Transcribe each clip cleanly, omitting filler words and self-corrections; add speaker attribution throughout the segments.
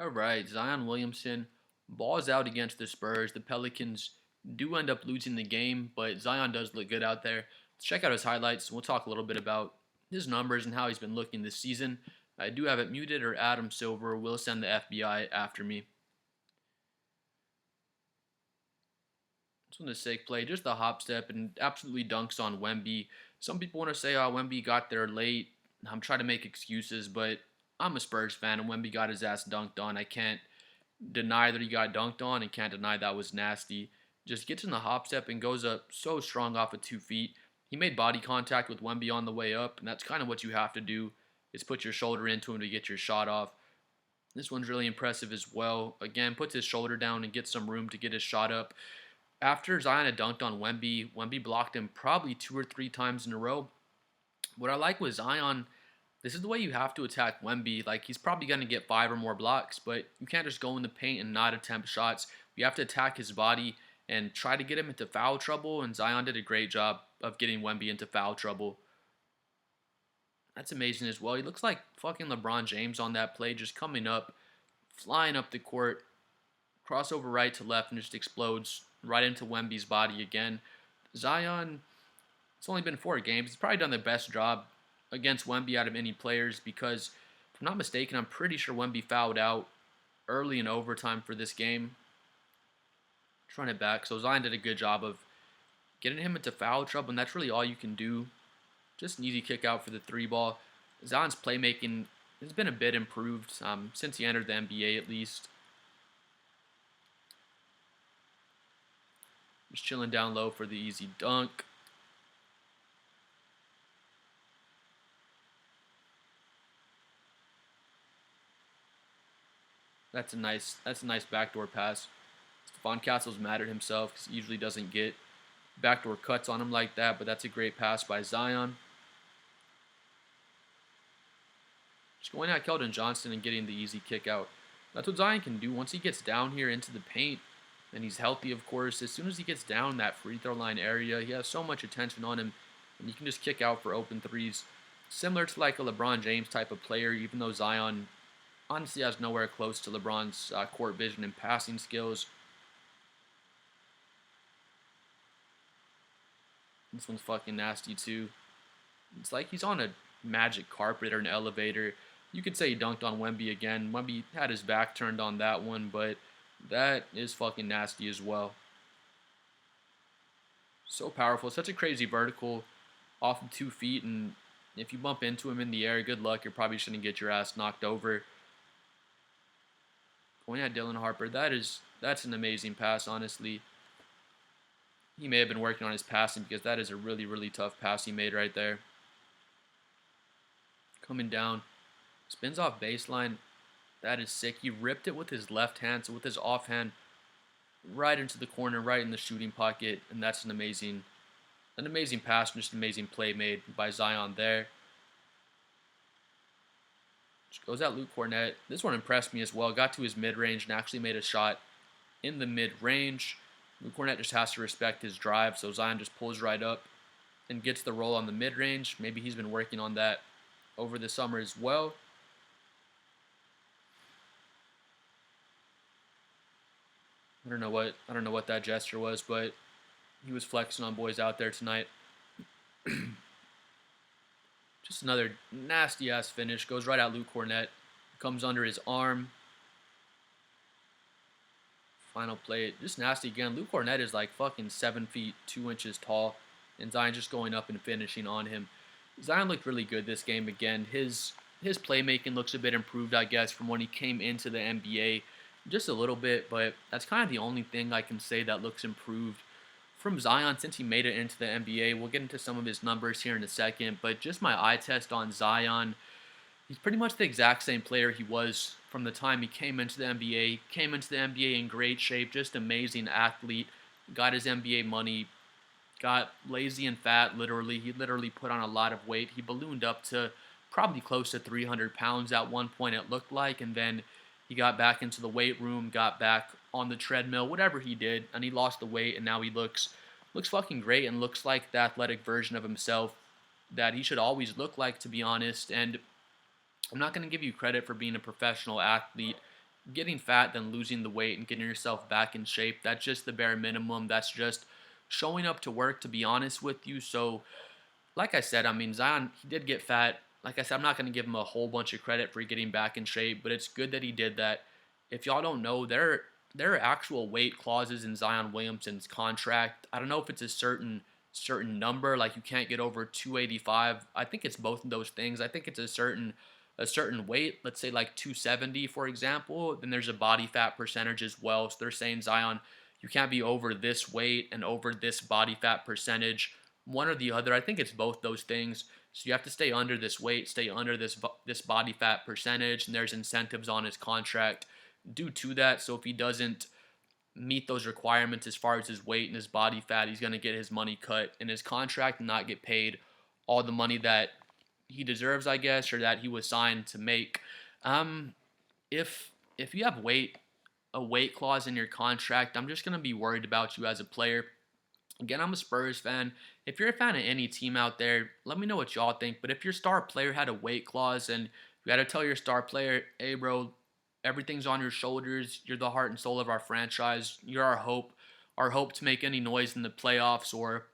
Speaker 1: All right, Zion Williamson balls out against the Spurs. The Pelicans do end up losing the game, but Zion does look good out there. Let's check out his highlights. We'll talk a little bit about his numbers and how he's been looking this season. I do have it muted, or Adam Silver will send the FBI after me. This one's a sick play, just the hop step and absolutely dunks on Wemby. Some people want to say, oh, Wemby got there late. I'm trying to make excuses, but I'm a Spurs fan, and Wemby got his ass dunked on. I can't deny that he got dunked on and can't deny that was nasty. Just gets in the hop step and goes up so strong off of 2 feet. He made body contact with Wemby on the way up, and that's kind of what you have to do is put your shoulder into him to get your shot off. This one's really impressive as well. Again, puts his shoulder down and gets some room to get his shot up. After Zion had dunked on Wemby, Wemby blocked him probably 2 or 3 times in a row. What I like with Zion, this is the way you have to attack Wemby. Like, he's probably going to get 5 or more blocks, but you can't just go in the paint and not attempt shots. You have to attack his body and try to get him into foul trouble, and Zion did a great job of getting Wemby into foul trouble. That's amazing as well. He looks like fucking LeBron James on that play, just coming up, flying up the court, crossover right to left, and just explodes right into Wemby's body again. Zion, it's only been 4 games. He's probably done the best job against Wemby out of any players because, if I'm not mistaken, I'm pretty sure Wemby fouled out early in overtime for this game. Trying it back. So Zion did a good job of getting him into foul trouble, and that's really all you can do. Just an easy kick out for the 3 ball. Zion's playmaking has been a bit improved since he entered the NBA at least. Just chilling down low for the easy dunk. That's a nice backdoor pass. Stephon Castle's mad at himself because he usually doesn't get backdoor cuts on him like that, but that's a great pass by Zion. Just going at Keldon Johnson and getting the easy kick out. That's what Zion can do once he gets down here into the paint, and he's healthy, of course. As soon as he gets down that free throw line area, he has so much attention on him, and you can just kick out for open threes. Similar to like a LeBron James type of player, even though Zion honestly has nowhere close to LeBron's court vision and passing skills. This one's fucking nasty too. It's like he's on a magic carpet or an elevator. You could say he dunked on Wemby again. Wemby had his back turned on that one, but that is fucking nasty as well. So powerful. Such a crazy vertical off of 2 feet, and if you bump into him in the air, good luck. You're probably shouldn't get your ass knocked over. Going at Dylan Harper, that's an amazing pass, honestly. He may have been working on his passing because that is a really, really tough pass he made right there. Coming down, spins off baseline. That is sick. He ripped it with his left hand, so with his offhand, right into the corner, right in the shooting pocket, and that's an amazing pass, and just an amazing play made by Zion there. Just goes at Luke Cornett. This one impressed me as well. Got to his mid-range and actually made a shot in the mid-range. Luke Cornett just has to respect his drive, so Zion just pulls right up and gets the roll on the mid-range. Maybe he's been working on that over the summer as well. I don't know what that gesture was, but he was flexing on boys out there tonight. Just another nasty ass finish. Goes right at Luke Cornett. Comes under his arm. Final play. Just nasty again. Luke Cornett is like fucking 7 feet 2 inches tall, and Zion just going up and finishing on him. Zion looked really good this game again. His playmaking looks a bit improved, I guess, from when he came into the NBA. Just a little bit, but that's kind of the only thing I can say that looks improved from Zion since he made it into the NBA. We'll get into some of his numbers here in a second, but just my eye test on Zion, he's pretty much the exact same player he was from the time he came into the NBA. Came into the NBA in great shape, just amazing athlete, got his NBA money, got lazy and fat, literally. He literally put on a lot of weight. He ballooned up to probably close to 300 pounds at one point, it looked like, and then he got back into the weight room, got back on the treadmill, whatever he did, and he lost the weight, and now he looks fucking great and looks like the athletic version of himself that he should always look like, to be honest. And I'm not going to give you credit for being a professional athlete getting fat, then losing the weight and getting yourself back in shape. That's just the bare minimum. That's just showing up to work, to be honest with you. So, like I said, I mean, Zion, he did get fat. Like I said, I'm not going to give him a whole bunch of credit for getting back in shape, but it's good that he did that. If y'all don't know, there are actual weight clauses in Zion Williamson's contract. I don't know if it's a certain number, like you can't get over 285. I think it's both of those things. I think it's a certain weight, let's say like 270 for example, then there's a body fat percentage as well. So they're saying Zion, you can't be over this weight and over this body fat percentage, one or the other. I think it's both those things. So you have to stay under this weight, stay under this body fat percentage, and there's incentives on his contract due to that. So if he doesn't meet those requirements as far as his weight and his body fat, he's going to get his money cut in his contract and not get paid all the money that he deserves, I guess, or that he was signed to make. Um, if you have a weight clause in your contract, I'm just going to be worried about you as a player. Again, I'm a Spurs fan. If you're a fan of any team out there, let me know what y'all think. But if your star player had a weight clause and you got to tell your star player, hey, bro, everything's on your shoulders. You're the heart and soul of our franchise. You're our hope. Our hope to make any noise in the playoffs or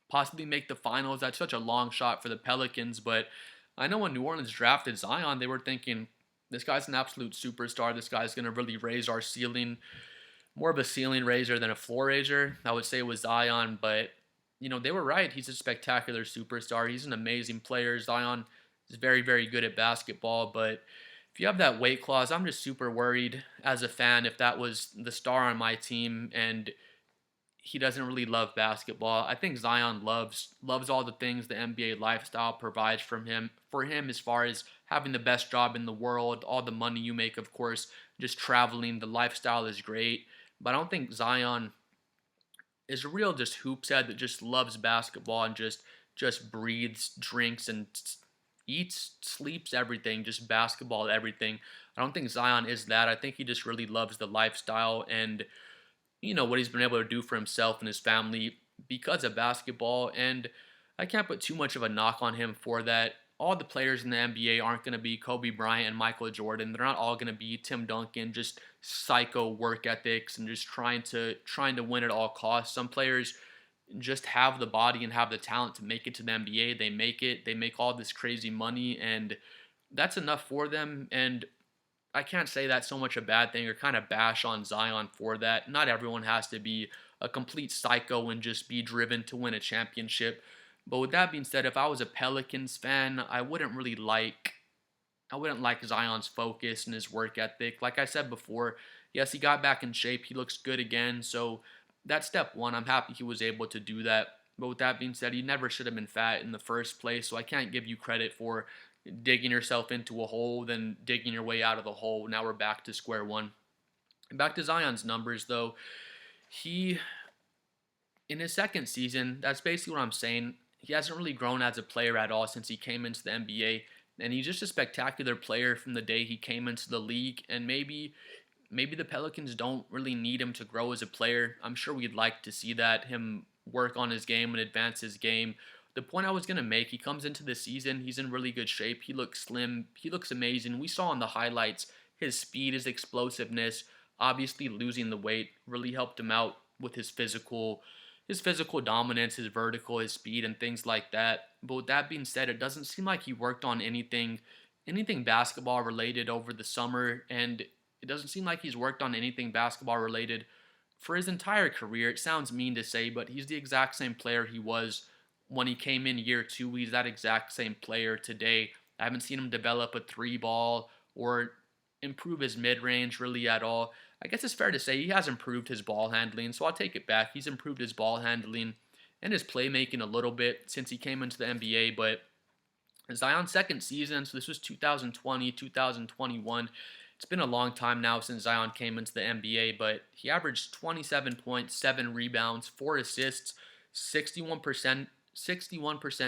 Speaker 1: possibly make the finals. That's such a long shot for the Pelicans. But I know when New Orleans drafted Zion, they were thinking, this guy's an absolute superstar. This guy's going to really raise our ceiling, more of a ceiling raiser than a floor raiser. I would say it was Zion, but they were right. He's a spectacular superstar. He's an amazing player. Zion is very, very good at basketball, but if you have that weight clause, I'm just super worried as a fan if that was the star on my team and he doesn't really love basketball. I think Zion loves all the things the NBA lifestyle provides for him as far as having the best job in the world, all the money you make, of course, just traveling, the lifestyle is great. But I don't think Zion is a real just hoop's head that just loves basketball and just breathes, drinks, and eats, sleeps, everything, just basketball, everything. I don't think Zion is that. I think he just really loves the lifestyle and what he's been able to do for himself and his family because of basketball. And I can't put too much of a knock on him for that. All the players in the NBA aren't going to be Kobe Bryant and Michael Jordan. They're not all going to be Tim Duncan, just psycho work ethics and just trying to win at all costs. Some players just have the body and have the talent to make it to the NBA. They make it. They make all this crazy money, and that's enough for them. And I can't say that's so much a bad thing or kind of bash on Zion for that. Not everyone has to be a complete psycho and just be driven to win a championship. But with that being said, if I was a Pelicans fan, I wouldn't like Zion's focus and his work ethic. Like I said before, yes, he got back in shape. He looks good again. So that's step one. I'm happy he was able to do that. But with that being said, he never should have been fat in the first place. So I can't give you credit for digging yourself into a hole, then digging your way out of the hole. Now we're back to square one. Back to Zion's numbers, though. He, in his second season, that's basically what I'm saying. He hasn't really grown as a player at all since he came into the NBA. And he's just a spectacular player from the day he came into the league. And maybe the Pelicans don't really need him to grow as a player. I'm sure we'd like to see that, him work on his game and advance his game. The point I was going to make, he comes into the season, he's in really good shape. He looks slim. He looks amazing. We saw in the highlights his speed, his explosiveness, obviously losing the weight really helped him out with his physical dominance, his vertical, his speed, and things like that. But with that being said, it doesn't seem like he worked on anything basketball related over the summer, and it doesn't seem like he's worked on anything basketball related for his entire career. It sounds mean to say, but he's the exact same player he was when he came in year two. He's that exact same player today. I haven't seen him develop a three ball or improve his mid range really at all. I guess it's fair to say he has improved his ball handling, so I'll take it back. He's improved his ball handling and his playmaking a little bit since he came into the NBA, but Zion's second season, so this was 2020, 2021. It's been a long time now since Zion came into the NBA, but he averaged 27 points, 7 rebounds, 4 assists, 61%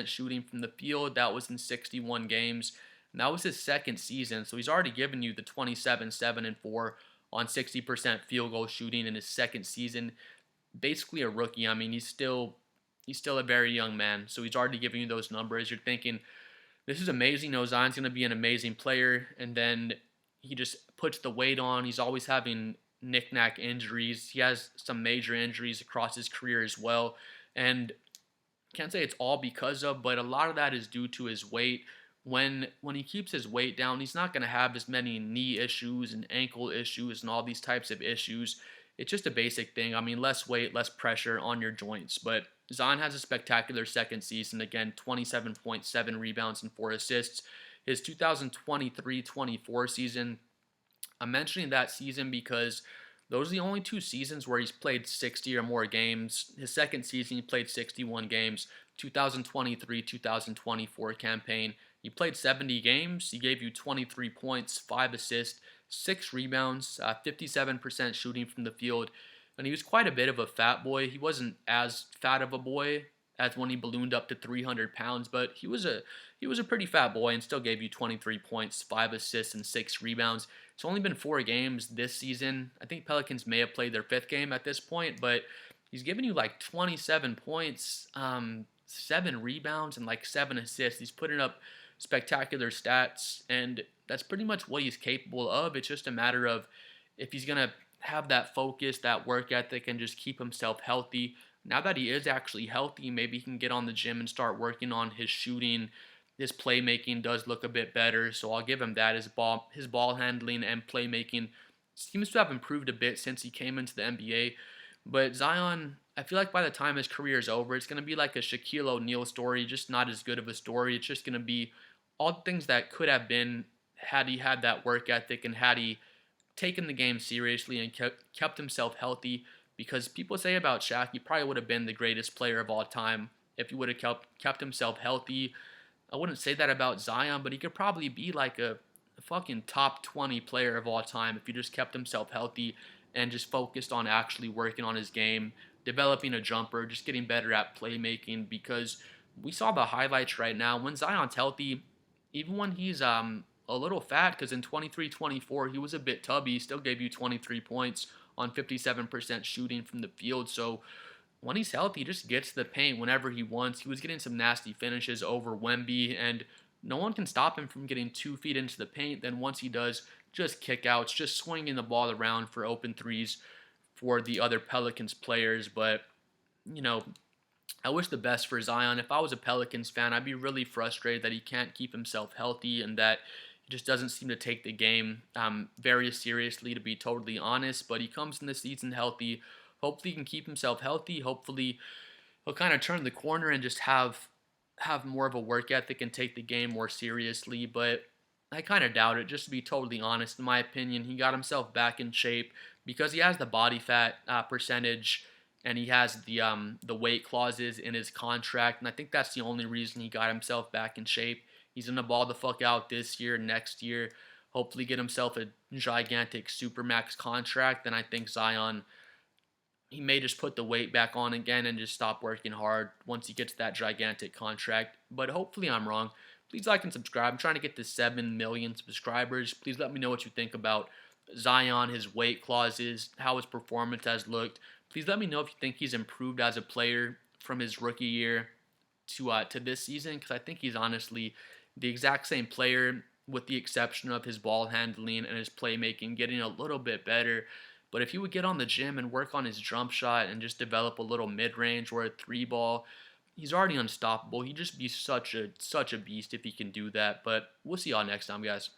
Speaker 1: shooting from the field. That was in 61 games. And that was his second season, so he's already given you the 27, 7, and 4 on 60% field goal shooting in his second season. Basically a rookie. I mean, he's still a very young man, so he's already giving you those numbers. You're thinking, this is amazing. Zion's going to be an amazing player, and then he just puts the weight on. He's always having knick-knack injuries. He has some major injuries across his career as well. And can't say it's all because of, but a lot of that is due to his weight. When he keeps his weight down, he's not going to have as many knee issues and ankle issues and all these types of issues. It's just a basic thing. I mean, less weight, less pressure on your joints. But Zion has a spectacular second season. Again, 27.7 rebounds and 4 assists. His 2023-24 season, I'm mentioning that season because those are the only 2 seasons where he's played 60 or more games. His second season, he played 61 games. 2023-2024 campaign, he played 70 games. He gave you 23 points, 5 assists, 6 rebounds, 57% shooting from the field. And he was quite a bit of a fat boy. He wasn't as fat of a boy as when he ballooned up to 300 pounds, but he was a pretty fat boy and still gave you 23 points, 5 assists, and 6 rebounds. It's only been 4 games this season. I think Pelicans may have played their 5th game at this point, but he's giving you like 27 points, 7 rebounds, and like 7 assists. He's putting up spectacular stats, and that's pretty much what he's capable of. It's just a matter of if he's going to have that focus, that work ethic, and just keep himself healthy. Now that he is actually healthy, maybe he can get on the gym and start working on his shooting. His playmaking does look a bit better, so I'll give him that. His ball handling and playmaking seems to have improved a bit since he came into the NBA. But Zion, I feel like by the time his career is over, it's going to be like a Shaquille O'Neal story, just not as good of a story. It's just going to be all the things that could have been had he had that work ethic and had he taken the game seriously and kept himself healthy. Because people say about Shaq, he probably would have been the greatest player of all time if he would have kept himself healthy. I wouldn't say that about Zion, but he could probably be like a fucking top 20 player of all time if he just kept himself healthy and just focused on actually working on his game, developing a jumper, just getting better at playmaking. Because we saw the highlights right now. When Zion's healthy, even when he's a little fat, because in 23-24 he was a bit tubby, he still gave you 23 points on 57% shooting from the field. So when he's healthy, he just gets to the paint whenever he wants. He was getting some nasty finishes over Wemby, and no one can stop him from getting 2 feet into the paint. Then once he does, just kickouts, just swinging the ball around for open threes for the other Pelicans players. But, you know, I wish the best for Zion. If I was a Pelicans fan, I'd be really frustrated that he can't keep himself healthy and that he just doesn't seem to take the game very seriously, to be totally honest. But he comes in the season healthy. Hopefully he can keep himself healthy. Hopefully he'll kind of turn the corner and just have more of a work ethic and take the game more seriously. But I kind of doubt it, just to be totally honest. In my opinion, he got himself back in shape because he has the body fat percentage and he has the weight clauses in his contract. And I think that's the only reason he got himself back in shape. He's going to ball the fuck out this year, next year. Hopefully get himself a gigantic supermax contract. And I think Zion, he may just put the weight back on again and just stop working hard once he gets that gigantic contract. But hopefully I'm wrong. Please like and subscribe. I'm trying to get to 7 million subscribers. Please let me know what you think about Zion, his weight clauses, how his performance has looked. Please let me know if you think he's improved as a player from his rookie year to this season, because I think he's honestly the exact same player with the exception of his ball handling and his playmaking getting a little bit better. But if he would get on the gym and work on his jump shot and just develop a little mid-range or a 3-ball, he's already unstoppable. He'd just be such a beast if he can do that. But we'll see y'all next time, guys.